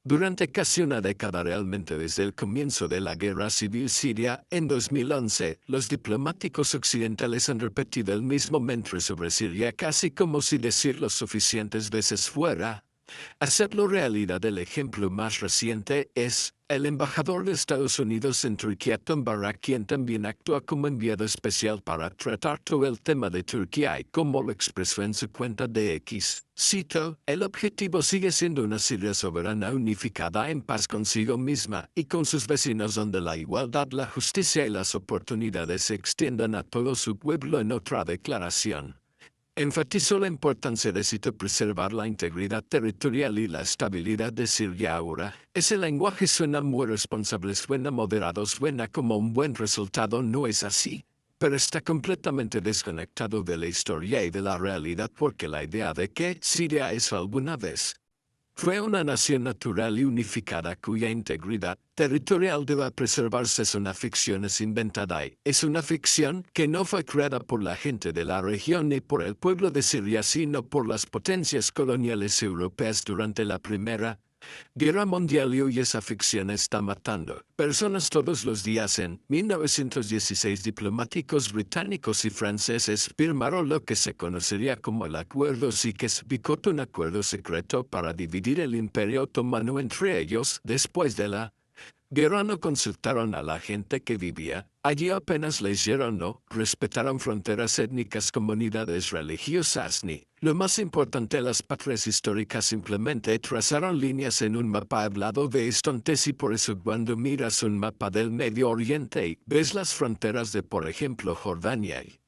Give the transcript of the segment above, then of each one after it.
Durante casi una década realmente desde el comienzo de la guerra civil siria, en 2011, los diplomáticos occidentales han repetido el mismo mantra sobre Siria casi como si decirlo suficientes veces fuera. Hacerlo realidad. El ejemplo más reciente es el embajador de Estados Unidos en Turquía, Tom Barrack, quien también actúa como enviado especial para tratar todo el tema de Turquía y como lo expresó en su cuenta de X. Cito: el objetivo sigue siendo una Siria soberana unificada en paz consigo misma y con sus vecinos, donde la igualdad, la justicia y las oportunidades se extiendan a todo su pueblo. En otra declaración, enfatizó la importancia de preservar la integridad territorial y la estabilidad de Siria. Ahora, ese lenguaje suena muy responsable, suena moderado, suena como un buen resultado. No es así, pero está completamente desconectado de la historia y de la realidad, porque la idea de que Siria es alguna vez fue una nación natural y unificada cuya integridad territorial deba preservarse es una ficción, es inventada y es una ficción que no fue creada por la gente de la región ni por el pueblo de Siria, sino por las potencias coloniales europeas durante la Primera Guerra Mundial. Y hoy esa ficción está matando personas todos los días. En 1916, diplomáticos británicos y franceses firmaron lo que se conocería como el Acuerdo Sykes-Picot, un acuerdo secreto para dividir el Imperio Otomano entre ellos. Después de la guerra no consultaron a la gente que vivía allí, apenas leyeron, no respetaron fronteras étnicas, comunidades religiosas, ni, lo más importante, las patrias históricas. Simplemente trazaron líneas en un mapa hablado de estontes. Y por eso cuando miras un mapa del Medio Oriente y ves las fronteras de, por ejemplo, Jordania y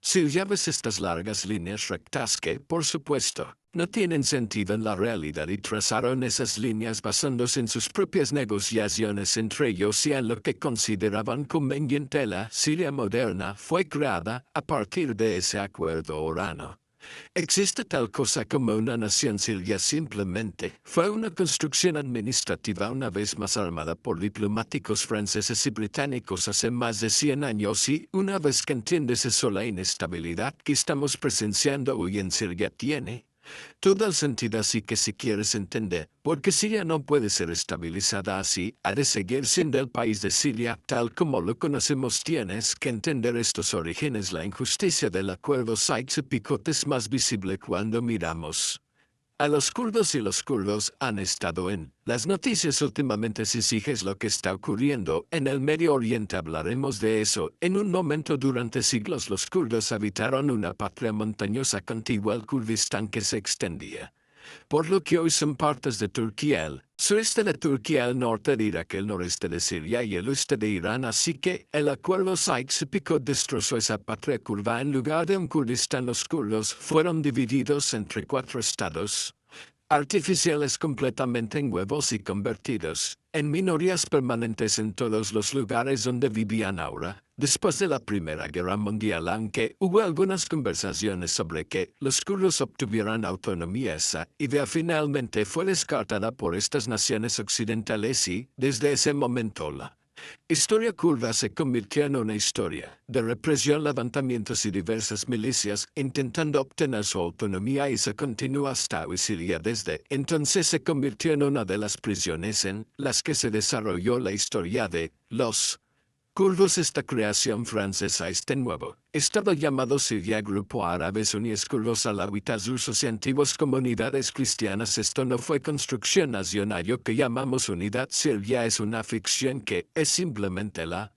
Siria, ves estas largas líneas rectas que, por supuesto, no tienen sentido en la realidad, y trazaron esas líneas basándose en sus propias negociaciones entre ellos y en lo que consideraban conveniente. La Siria moderna fue creada a partir de ese acuerdo orano. ¿Existe tal cosa como una nación siria? Simplemente fue una construcción administrativa, una vez más armada por diplomáticos franceses y británicos hace más de 100 años. Y una vez que entiendes eso, la inestabilidad que estamos presenciando hoy en Siria tiene todo el sentido. Así que si quieres entender por qué Siria no puede ser estabilizada así, ha de seguir siendo el país de Siria tal como lo conocemos, tienes que entender estos orígenes. La injusticia del acuerdo Sykes-Picot es más visible cuando miramos a los kurdos, y los kurdos han estado en las noticias últimamente. Si sigues lo que está ocurriendo en el Medio Oriente, hablaremos de eso en un momento. Durante siglos los kurdos habitaron una patria montañosa contigua al Kurdistán, que se extendía por lo que hoy son partes de Turquía, el sureste de Turquía, el norte de Irak, el noreste de Siria y el oeste de Irán. Así que el acuerdo Sykes-Picot destrozó esa patria kurda. En lugar de un Kurdistán, los kurdos fueron divididos entre 4 estados artificiales completamente nuevos y convertidos en minorías permanentes en todos los lugares donde vivían. Ahora, después de la Primera Guerra Mundial, aunque hubo algunas conversaciones sobre que los kurdos obtuvieran autonomía, esa idea finalmente fue descartada por estas naciones occidentales, y desde ese momento la historia kurda se convirtió en una historia de represión, levantamientos y diversas milicias intentando obtener su autonomía, y se continúa hasta hoy. Siria desde entonces se convirtió en una de las prisiones en las que se desarrolló la historia de los kurdos. Esta creación francesa, este nuevo estado llamado Siria, Grupo Árabes Unidos Kurdos Alawitas Rusos y antiguas comunidades cristianas. Esto no fue construcción nacional. Lo que llamamos unidad siria es una ficción que es simplemente la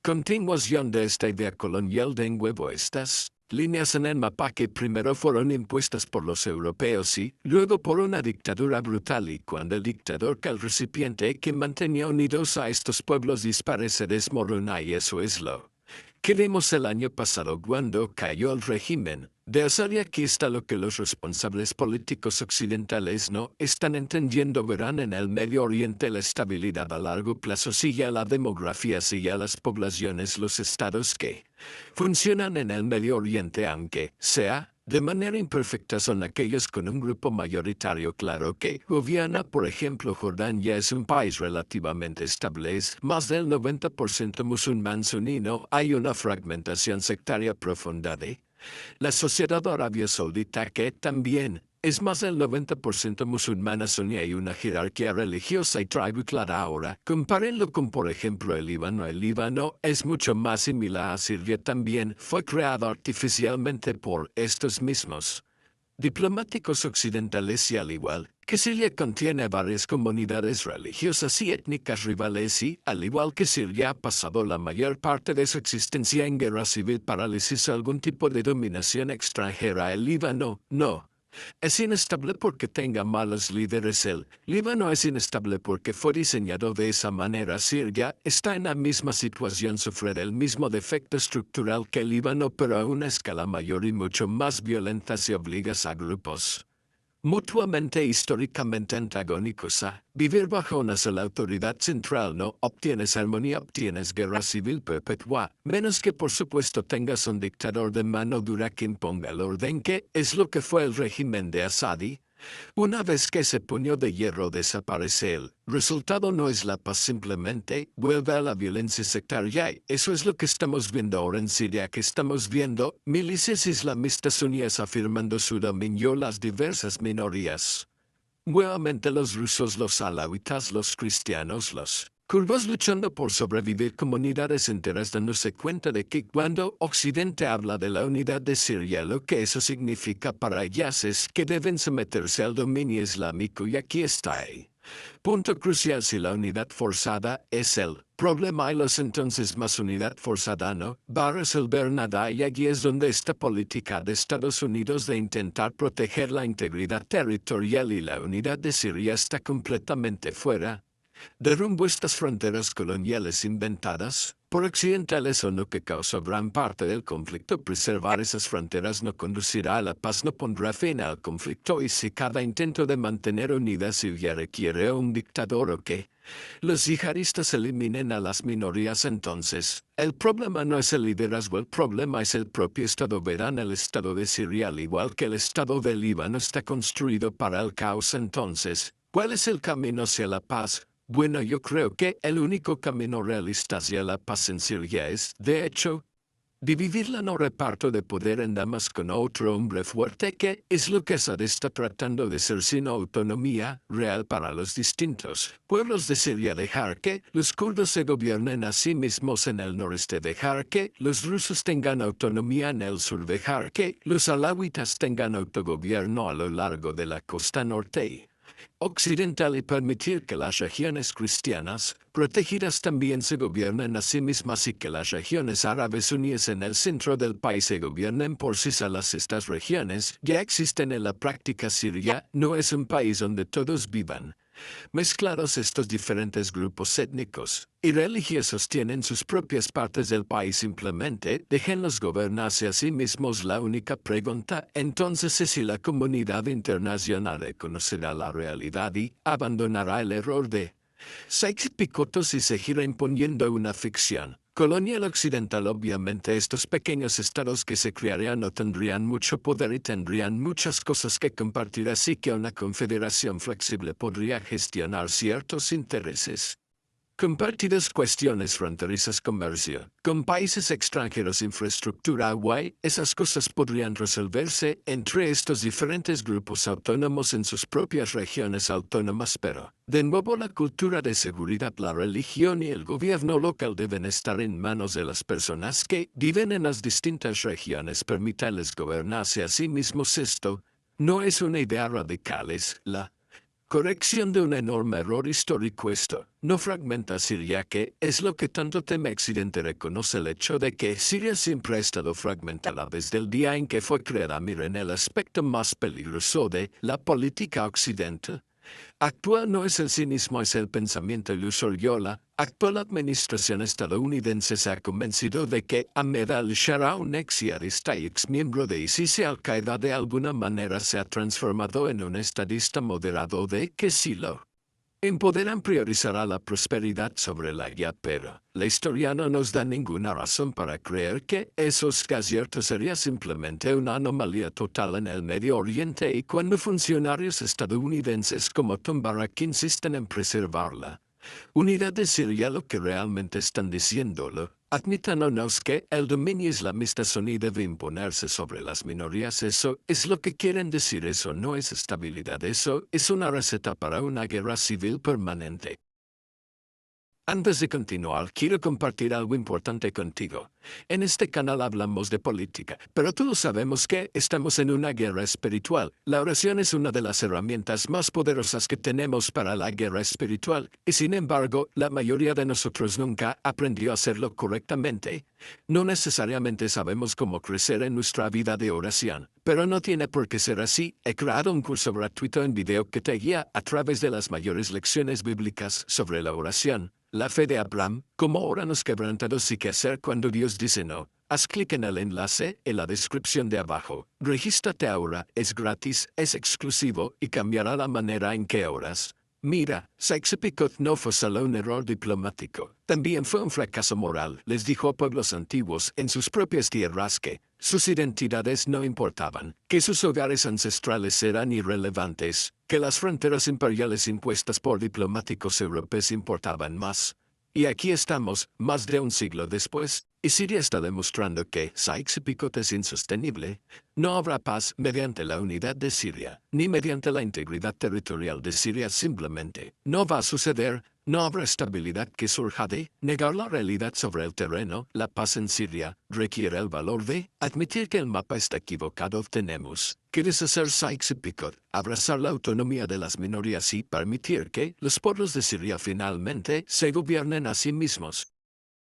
continuación de esta idea colonial. De nuevo, estas líneas en el mapa que primero fueron impuestas por los europeos y luego por una dictadura brutal, y cuando el dictador, que el recipiente que mantenía unidos a estos pueblos, dispara, se desmorona. Y eso es lo que vimos el año pasado cuando cayó el régimen de Assad. Y aquí está lo que los responsables políticos occidentales no están entendiendo. Verán en el Medio Oriente la estabilidad a largo plazo sigue a la demografía, sigue a las poblaciones. Los estados que funcionan en el Medio Oriente, aunque sea de manera imperfecta, son aquellos con un grupo mayoritario claro que gobierna. Por ejemplo, Jordania es un país relativamente estable, es más del 90% musulmán suní. No hay una fragmentación sectaria profunda de la sociedad. Arabia Saudita, que también Es más, el 90% musulmana suní y una jerarquía religiosa y tribu clara ahora. Compárenlo con, por ejemplo, el Líbano. El Líbano es mucho más similar a Siria también. Fue creado artificialmente por estos mismos diplomáticos occidentales y al igual que Siria contiene varias comunidades religiosas y étnicas rivales y, al igual que Siria, ha pasado la mayor parte de su existencia en guerra civil, parálisis o algún tipo de dominación extranjera. El Líbano, no. Es inestable porque tenga malos líderes. El Líbano es inestable porque fue diseñado de esa manera. Siria está en la misma situación, sufre del mismo defecto estructural que el Líbano, pero a una escala mayor y mucho más violenta si obligas a grupos mutuamente históricamente antagónicos a vivir bajo una sola autoridad central. No obtienes armonía, obtienes guerra civil perpetua, menos que por supuesto tengas un dictador de mano dura que imponga el orden, que es lo que fue el régimen de Assad. Una vez que ese puño de hierro desaparece, el resultado no es la paz, simplemente vuelve a la violencia sectaria. Eso es lo que estamos viendo ahora en Siria, que estamos viendo milicias islamistas suníes afirmando su dominio las diversas minorías. Nuevamente los rusos, los alawitas, los cristianos, los kurdos luchando por sobrevivir, comunidades enteras dándose cuenta de que cuando Occidente habla de la unidad de Siria, lo que eso significa para ellas es que deben someterse al dominio islámico. Y aquí está el punto crucial: si la unidad forzada es el problema y los entonces más unidad forzada no va a resolver nada, y allí es donde esta política de Estados Unidos de intentar proteger la integridad territorial y la unidad de Siria está completamente fuera de rumbo. Estas fronteras coloniales inventadas por occidentales son lo que causó gran parte del conflicto. Preservar esas fronteras no conducirá a la paz, no pondrá fin al conflicto, y si cada intento de mantener unidas Siria requiere un dictador o que los yihadistas eliminen a las minorías, entonces el problema no es el liderazgo, el problema es el propio Estado. Verán, el Estado de Siria, al igual que el Estado del Líbano, está construido para el caos. Entonces, ¿cuál es el camino hacia la paz? Bueno, yo creo que el único camino realista hacia la paz en Siria es, de hecho, dividirla, no reparto de poder en damas con otro hombre fuerte, que es lo que Assad está tratando de hacer, sino autonomía real para los distintos pueblos de Siria. Dejar que los kurdos se gobiernen a sí mismos en el noreste, dejar que los rusos tengan autonomía en el sur, dejar que los alawitas tengan autogobierno a lo largo de la costa norte occidental, y permitir que las regiones cristianas protegidas también se gobiernen a sí mismas, y que las regiones árabes unidas en el centro del país se gobiernen por sí solas. Estas regiones ya existen en la práctica. Siria no es un país donde todos vivan mezclados. Estos diferentes grupos étnicos y religiosos tienen sus propias partes del país. Simplemente déjenlos gobernarse a sí mismos. La única pregunta entonces es si la comunidad internacional reconocerá la realidad y abandonará el error de seis picotos y seguirá imponiendo una ficción colonial occidental. Obviamente estos pequeños estados que se crearían no tendrían mucho poder y tendrían muchas cosas que compartir, así que una confederación flexible podría gestionar ciertos intereses compartidas, cuestiones fronterizas, comercio con países extranjeros, infraestructura, agua. Esas cosas podrían resolverse entre estos diferentes grupos autónomos en sus propias regiones autónomas, pero de nuevo la cultura de seguridad, la religión y el gobierno local deben estar en manos de las personas que viven en las distintas regiones. Permítanles gobernarse a sí mismos. Esto no es una idea radical, es la corrección de un enorme error histórico. Esto no fragmenta Siria, que es lo que tanto teme Occidente. Reconoce el hecho de que Siria siempre ha estado fragmentada desde el día en que fue creada. Miren, el aspecto más peligroso de la política occidental actual no es el cinismo, es el pensamiento ilusorio. La actual administración estadounidense se ha convencido de que Ahmed al-Sharaa, un ex yihadista y ex miembro de ISIS y Al-Qaeda, de alguna manera se ha transformado en un estadista moderado, de que si lo empoderan priorizará la prosperidad sobre la guerra, pero la historia no nos da ninguna razón para creer que eso es cierto. Sería simplemente una anomalía total en el Medio Oriente, y cuando funcionarios estadounidenses como Tom Barrack insisten en preservar la unidad de Siria, lo que realmente están diciéndolo Admítanos que el dominio islamista suní debe imponerse sobre las minorías. Eso es lo que quieren decir. Eso no es estabilidad. Eso es una receta para una guerra civil permanente. Antes de continuar, quiero compartir algo importante contigo. En este canal hablamos de política, pero todos sabemos que estamos en una guerra espiritual. La oración es una de las herramientas más poderosas que tenemos para la guerra espiritual, y sin embargo, la mayoría de nosotros nunca aprendió a hacerlo correctamente. No necesariamente sabemos cómo crecer en nuestra vida de oración, pero no tiene por qué ser así. He creado un curso gratuito en video que te guía a través de las mayores lecciones bíblicas sobre la oración. La fe de Abraham, cómo oran los quebrantados y qué hacer cuando Dios dice no. Haz clic en el enlace en la descripción de abajo. Regístrate ahora, es gratis, es exclusivo y cambiará la manera en que oras. Mira, Sykes-Picot no fue solo un error diplomático, también fue un fracaso moral. Les dijo a pueblos antiguos en sus propias tierras que sus identidades no importaban, que sus hogares ancestrales eran irrelevantes, que las fronteras imperiales impuestas por diplomáticos europeos importaban más. Y aquí estamos, más de un siglo después, y Siria está demostrando que Sykes-Picot es insostenible. No habrá paz mediante la unidad de Siria, ni mediante la integridad territorial de Siria. Simplemente no va a suceder. No habrá estabilidad que surja de negar la realidad sobre el terreno. La paz en Siria requiere el valor de admitir que el mapa está equivocado. Tenemos que deshacer Sykes-Picot, abrazar la autonomía de las minorías y permitir que los pueblos de Siria finalmente se gobiernen a sí mismos.